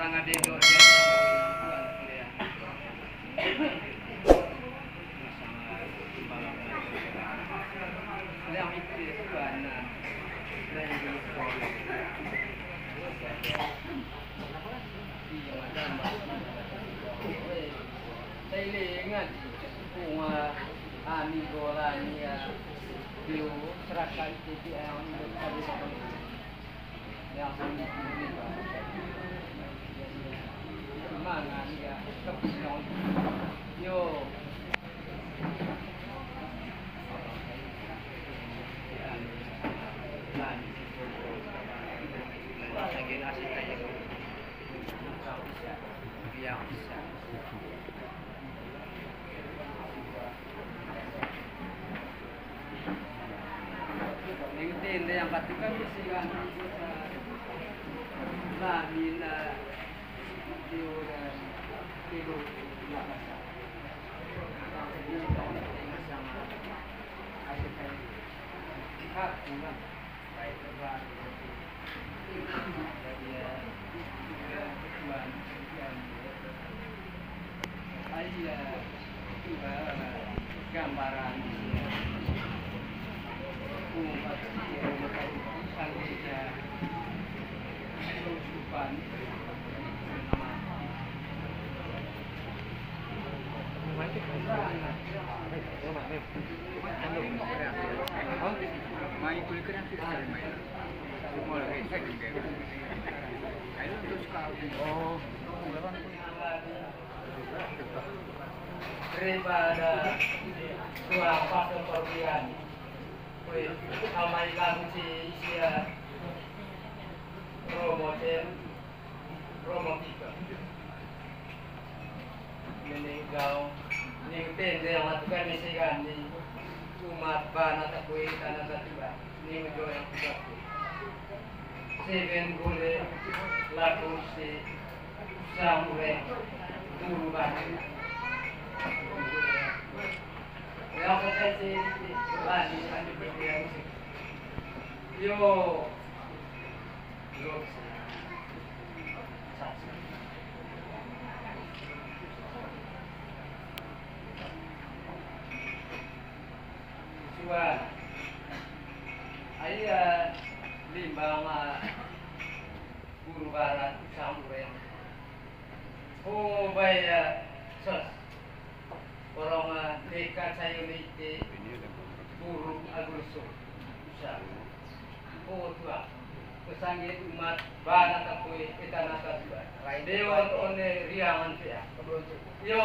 Orang ada yang dia yang itu karena saya ingat bunga amigolania di serahkan TPM yang mana dia kepikiran yo yang katakan bisikan lah mina diura kilo lakasa ini tahun yang sama ada kayak hak bunga baik terbaru jadi tuan ayah gambaran umat sanggihnya kesupan main kulit keren sih main semua lagi saya juga ayo untuk sekali daripada suapa kepergian Amaikan si sia Romo 3 meninggal ningten yang lakukan misikan di umat bana takui tanah tiba ni ujo yang kuat seven gule laku si samure dulu bani yang saya si bani bani berdiam yo Tuan, ayah limbang guru barat sampai oh bayar sos orang dekat saya ni guru agustus usah oh tuan kesanggit umat barat takui kita nata tuan dewan one riangan saya yo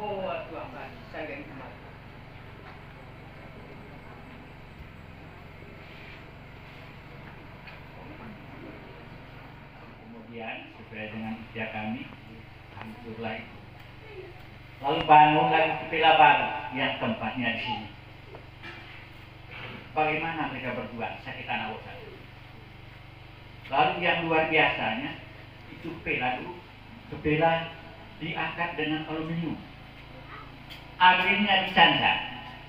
oh tuan sanggit umat sesuai dengan usia kami hancurlah itu. Lalu bangun lagi villa baru yang tempatnya di sini. Bagaimana mereka berdua sakit anak usaha. Lalu yang luar biasanya itu villa diangkat dengan aluminium. Akhirnya dicanda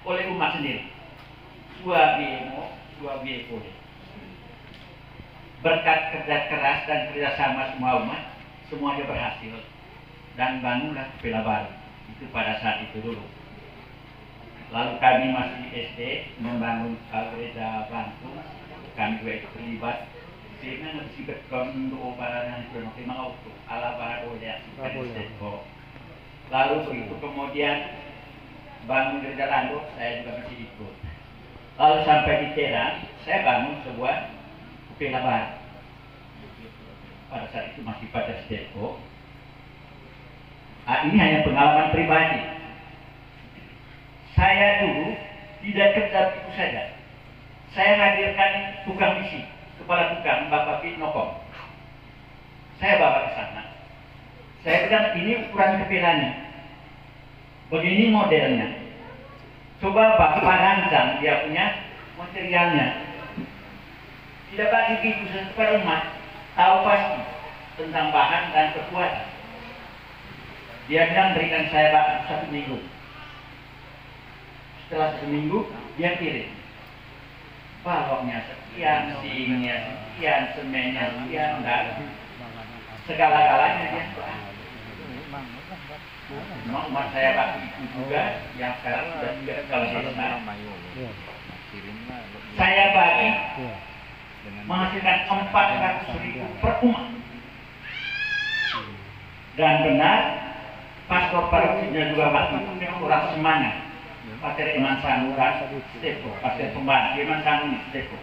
oleh umat sendiri. Dua biaya boleh. Berkat kerja keras dan kerjasama semua umat, semuanya berhasil dan bangunlah villa baru itu pada saat itu dulu. Lalu kami masih SD membangun gereja Bantu, kami juga ikut terlibat dengan si beton untuk barang yang memang auto ala baru ya. Lalu begitu kemudian bangun gereja Landuk, saya juga masih ikut. Lalu sampai di Terang, saya bangun sebuah villa baru. Pada saat itu masih pada Steko. Ini hanya pengalaman pribadi. Saya dulu tidak kerja begitu saja. Saya hadirkan tukang misi, kepala tukang Bapak Pitnokom. Saya bawa ke sana. Saya bilang ini ukuran kepilanya, begini modelnya. Coba Bapak rancang dia punya materialnya. Tidak bagi begitu kepada umat tahu pasti tentang bahan dan kekuatan. Dia bilang berikan saya Pak 1 minggu. Setelah 1 minggu dia kirim. Baloknya sekian, singnya sekian, semennya sekian, dan segala-galanya dia doa. Memang saya waktu itu juga yang sekarang sudah tidak kalau besar. Saya bagi menghasilkan 400.000 per umat. Dan benar, pastor parokinya juga waktu itu memang orang semangat. Pastor Iman Sanuran, Stepo, Pastor Pembantu Iman Sanuni, Stepo.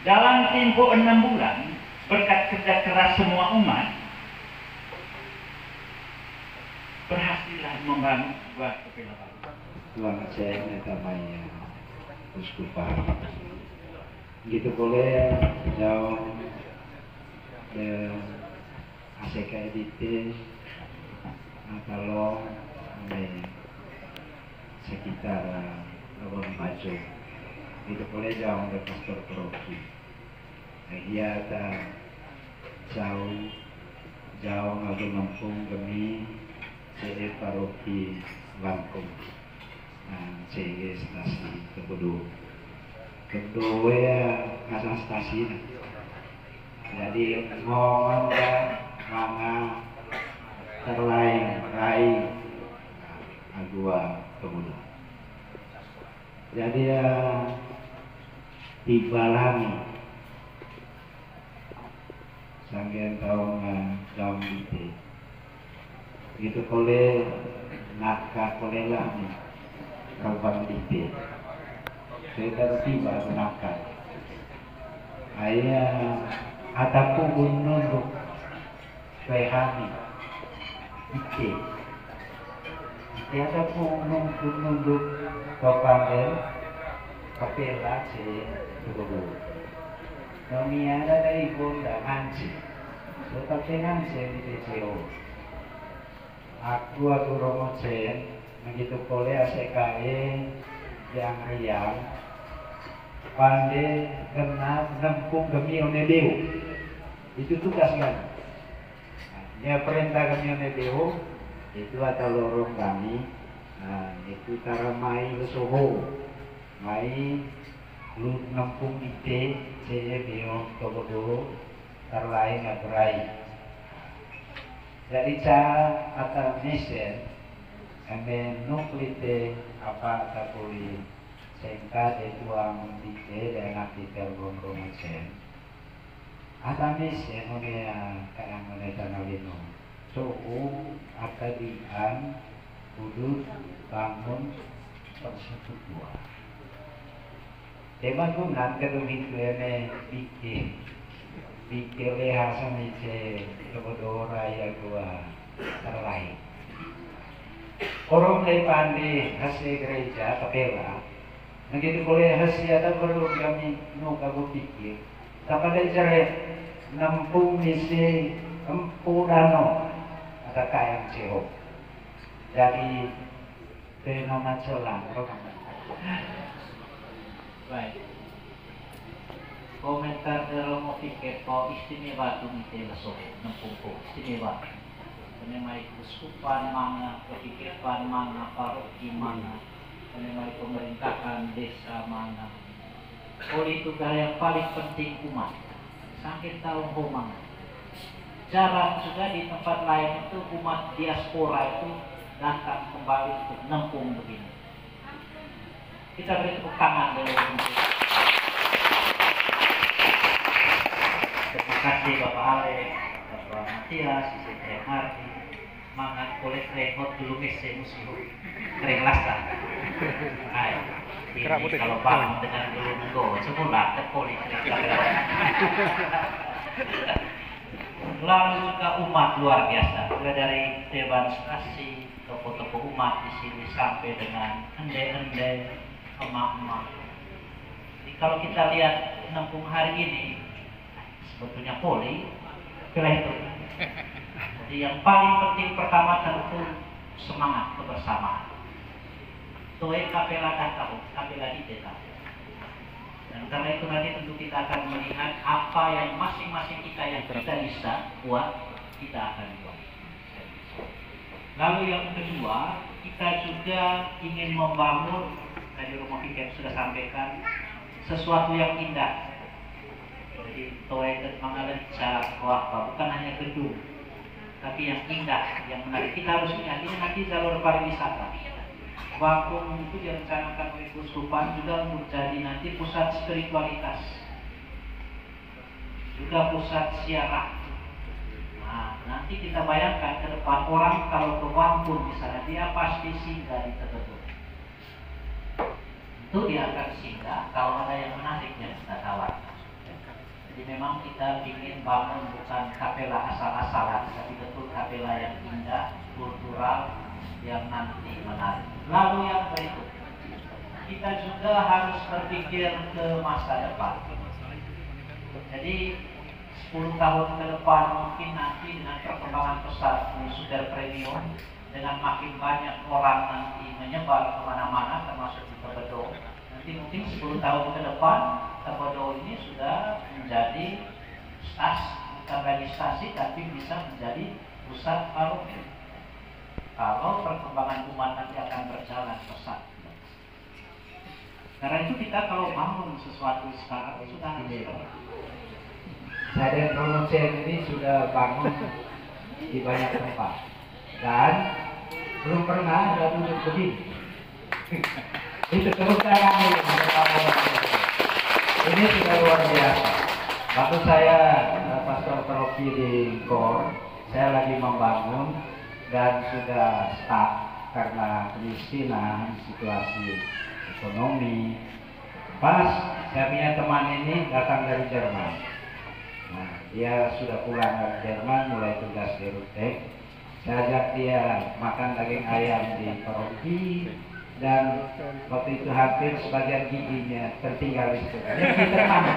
Dalam tempo 6 bulan, berkat kerja keras semua umat, berhasillah membangun sebuah kapela baru. Tuhan saya namanya Uskupan. Gitu boleh jauh ACK edit kalau sekitar Labuan Bajo. Itu boleh jauh dari pastor paroki. Dia ada jauh ngadu Lampung kami CE paroki Lampung. CE stasi kedua asal stasi. Jadi ngomong manga terlain rai agua kemudian. Jadi tibalan sambil tahun itu itu boleh nakak boleh lah nih kawan itu saya tiba nakak ayah ataupun gunung Pehani itu ataupun gunung Topanden kapela si dulu kami ada dari Bunda Hansi tetapi Hansi di DCO aku romo sen begitu boleh ACKE yang riang pandai kena nempung kami onedeu itu tugas kan ya perintah kami onedeu itu atau lorong kami itu cara mai lesoho mai lu nempung ide saya bio tobodo terlain ngaberai dari cara atau mesen ane nuklite apa tapuli sengka de tuang ide dengan titel gomrongan sen atau mesen one kayang one tanawino so akadian kudu bangun persekutuan. Teman gunan kalau mikirnya pikir hasan itu kebodora ya gua terlain. Orang lepandi hasil gereja kapela, begitu boleh hasil ada perlu kami nukagu pikir. Tapi ada cara nampung misi empurano ada kayang cehok. Dari fenomena celang, baik. Komentar dari mau pikir kau istimewa tu mesti masuk nempungku istimewa. Menemai kesukupan mana, kepikiran mana, paroki mana, menemai pemerintahan desa mana. Oleh itu yang paling penting umat. Sampai tahu mana. Jarang juga di tempat lain itu umat diaspora itu datang kembali untuk nempung begini. Kita beri tepuk tangan dulu. Terima kasih Bapak Ale, Bapak Matias, Istri Marti, mangat boleh remote dulu mese musuh kering lasta. Ini kalau bangun dengan dulu go, semula terpoli kering. Lalu juga umat luar biasa, mulai dari demonstrasi, toko-toko umat di sini sampai dengan ende-ende, emak-emak. Jadi kalau kita lihat Nampung hari ini, sebetulnya poli, itu. Jadi yang paling penting pertama tentu semangat kebersamaan. Toe kapela tahu, kapela ide tahu. Dan karena itu nanti tentu kita akan melihat apa yang masing-masing kita yang kita bisa buat, kita akan buat. Lalu yang kedua, kita juga ingin membangun, tadi Romo Fikir sudah sampaikan, sesuatu yang indah. Jadi seperti toilet Mangalenca atau apa, bukan hanya gedung, tapi yang indah, yang menarik. Kita harus ingat ini nanti jalur pariwisata. Wakung itu direncanakan oleh Keuskupan juga untuk jadi nanti pusat spiritualitas, juga pusat siarah. Nah, nanti kita bayangkan ke depan orang kalau ke Wampun misalnya, dia pasti singgah di Tebedu. Itu dia akan singgah kalau ada yang menarik yang kita tawarkan. Jadi memang kita ingin bangun bukan kapela asal-asalan, tapi betul kapela yang indah, kultural, yang nanti menarik. Lalu yang berikut, kita juga harus berpikir ke masa depan. Jadi 10 tahun ke depan mungkin nanti dengan perkembangan pesat super premium, dengan makin banyak orang nanti menyebar kemana-mana termasuk di Tebedo. Nanti mungkin 10 tahun ke depan Tebedo ini sudah menjadi bukan lagi stasi tapi bisa menjadi pusat paroki. Kalau perkembangan umat nanti akan berjalan pesat. Karena itu kita kalau bangun sesuatu sekarang sudah harus. Saya dan Romo Sen ini sudah bangun di banyak tempat dan belum pernah ada duduk begini. Itu terus terang ini sudah luar biasa. Waktu saya pastor paroki di Kor, saya lagi membangun dan sudah stuck karena kemiskinan, situasi ekonomi. Pas saya punya teman ini datang dari Jerman. Nah, dia sudah pulang dari Jerman, mulai tugas di Rutek. Saya ajak dia makan daging ayam di paroki dan waktu itu hampir sebagian giginya tertinggal di situ. Jadi kita mana?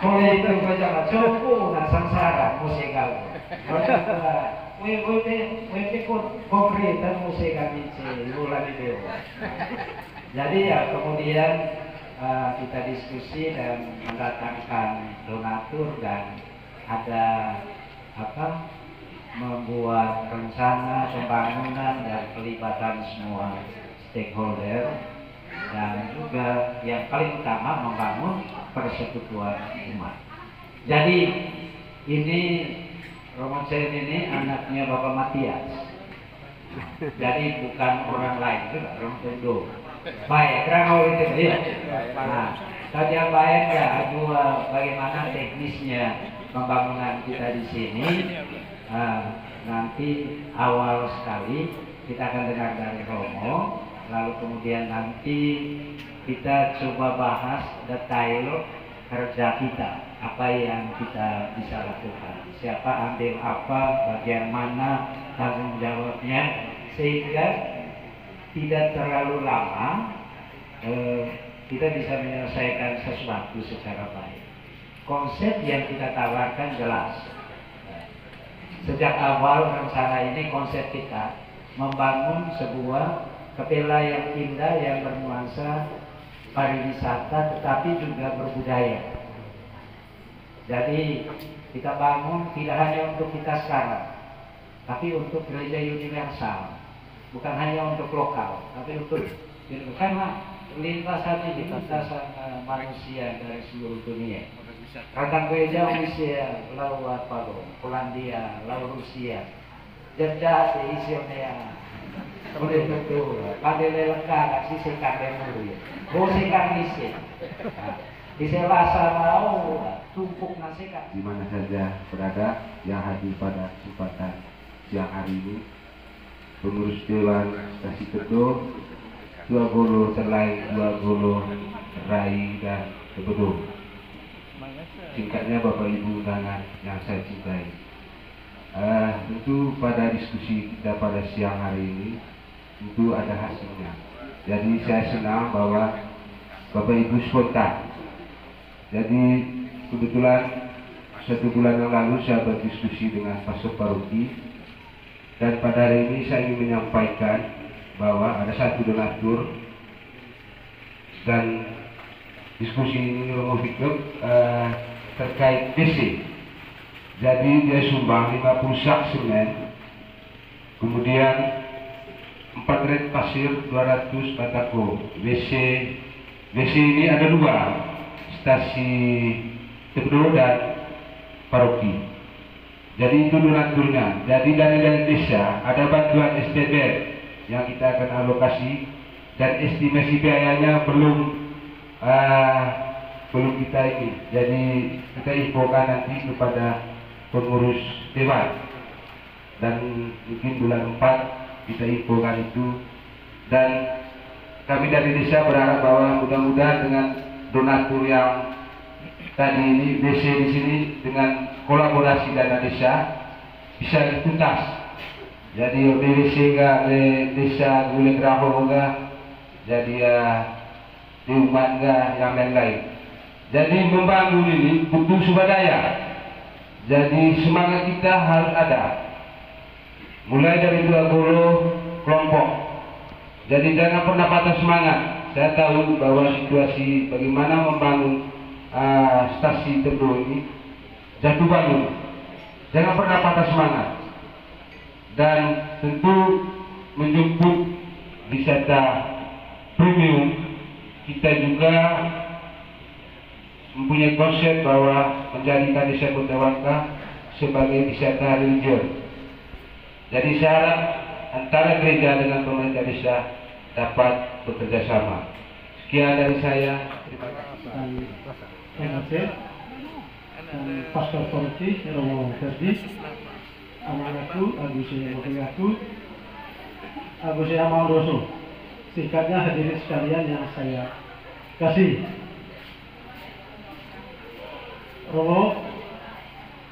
Kalau itu baca cukup, nah sengsara musikal. Wete konkret dan musikal ini bulan itu. Jadi ya kemudian kita diskusi dan mendatangkan donatur dan ada membuat rencana pembangunan dan pelibatan semua stakeholder dan juga yang paling utama membangun persekutuan umat. Jadi ini Romo Sen ini anaknya Bapak Matias. Jadi bukan orang lain juga, orang Tondo. Baik, kerana itu dia. Nah, saja baik ya, dua bagaimana teknisnya pembangunan kita di sini. Nanti awal sekali kita akan dengar dari Romo, lalu kemudian nanti kita coba bahas detail kerja kita, apa yang kita bisa lakukan, siapa ambil apa, bagian mana tanggung jawabnya, sehingga tidak terlalu lama kita bisa menyelesaikan sesuatu secara baik. Konsep yang kita tawarkan jelas. Sejak awal rencana ini konsep kita membangun sebuah kapela yang indah yang bernuansa pariwisata tetapi juga berbudaya. Jadi kita bangun tidak hanya untuk kita sekarang, tapi untuk gereja universal. Bukan hanya untuk lokal, tapi untuk karena lintasan ini lintasan manusia dari seluruh dunia. Kadang gereja Rusia, lalu apa loh, Polandia, lalu Rusia, Jeddah, Isionia, kemudian betul, kadele lekar, sisi kademur ya, bosi kanisi, di Selasa mau tumpuk nasikan. Di mana saja berada yang hadir pada kesempatan siang hari ini. Pengurus Dewan Stasi Tebedo, Dua Golo Terlai, Dua Golo Rai dan Tebedo. Singkatnya Bapak Ibu undangan yang saya cintai. Tentu pada diskusi kita pada siang hari ini tentu ada hasilnya. Jadi saya senang bahwa Bapak Ibu spontan. Jadi kebetulan 1 bulan yang lalu saya berdiskusi dengan pastor paroki. Dan pada hari ini saya ingin menyampaikan bahwa ada satu donatur dan diskusi ini Romo Victor terkait DC. Jadi dia sumbang 50 sak semen, kemudian 4 red pasir, 200 batako. WC ini ada 2, stasi Tebro dan paroki. Jadi itu donaturnya. Jadi dari desa ada bantuan STBR yang kita akan alokasi dan estimasi biayanya belum kita ini. Jadi kita infokan nanti kepada pengurus dewan dan mungkin bulan 4 kita infokan itu. Dan kami dari desa berharap bahwa mudah-mudahan dengan donatur yang tadi ini DC di sini dengan kolaborasi dana desa bisa dituntas. Jadi DC ga desa Gule Graho ga jadi di umat ga yang lain-lain. Jadi membangun ini butuh swadaya. Jadi semangat kita harus ada. Mulai dari 20 kelompok. Jadi jangan pernah patah semangat. Saya tahu bahwa situasi bagaimana membangun stasi Tebro ini jatuh bangun. Jangan pernah patah semangat. Dan tentu menjemput wisata premium, kita juga mempunyai konsep bahwa menjadikan desa Kota Wangkah sebagai wisata religius. Jadi saya harap antara gereja dengan pemerintah desa dapat bekerja sama. Sekian dari saya. Terima kasih. Terima kasih. Pastor Korti, Romo Ferdi, Amanaku, Agusnya Mokiyaku, Agusnya Amandoso. Singkatnya hadirin sekalian yang saya kasih. Romo,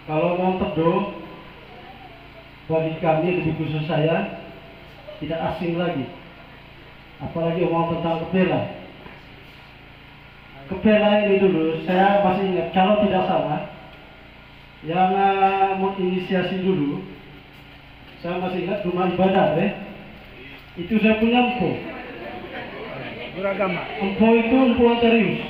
kalau mau Tebro, bagi kami lebih khusus saya tidak asing lagi. Apalagi omong tentang kepela. Kepela ini dulu, saya masih ingat, kalau tidak salah, yang menginisiasi dulu, saya masih ingat rumah ibadah, itu saya punya empo. Beragama. Empo itu empo Antarius.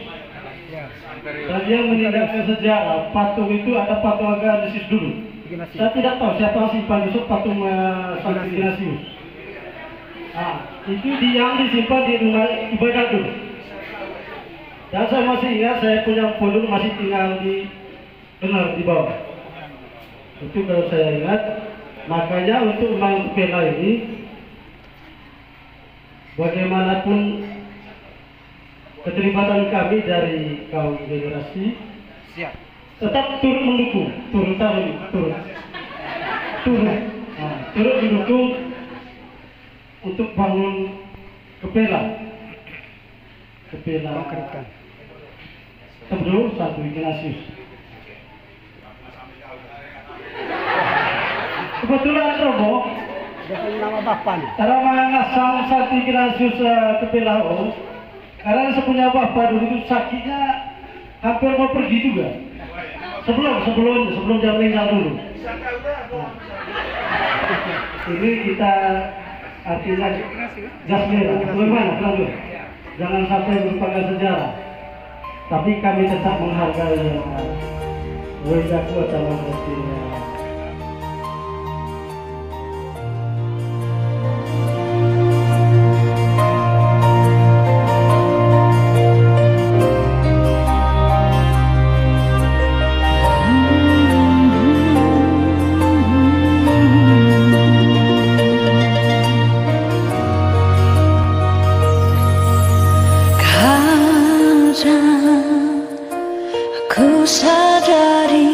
Dan dia meninggalkan sejarah, patung itu ada patung Aganesius dulu. Saya tidak tahu siapa simpan itu patung Santo Ignatius. Itu yang disimpan di rumah ibadah dulu. Dan saya masih ingat, saya punya dulu masih tinggal di benar di bawah. Itu kalau saya ingat. Makanya untuk membangun kepela ini, bagaimanapun keterlibatan kami dari kaum generasi, tetap turut mendukung, turut mendukung untuk bangun kepela Tebro Santo Ignatius. Kebetulan Romo, nama bapak nih. cara mengasang Santo Ignatius kepela karena saya punya bapak dulu itu sakitnya hampir mau pergi juga. Sebelum dia meninggal dulu. Ini kita artinya gas merah. Bagaimana? Jangan sampai merupakan sejarah. Tapi kami tetap menghargai Wedaku atau Madrasahnya. Ku sadari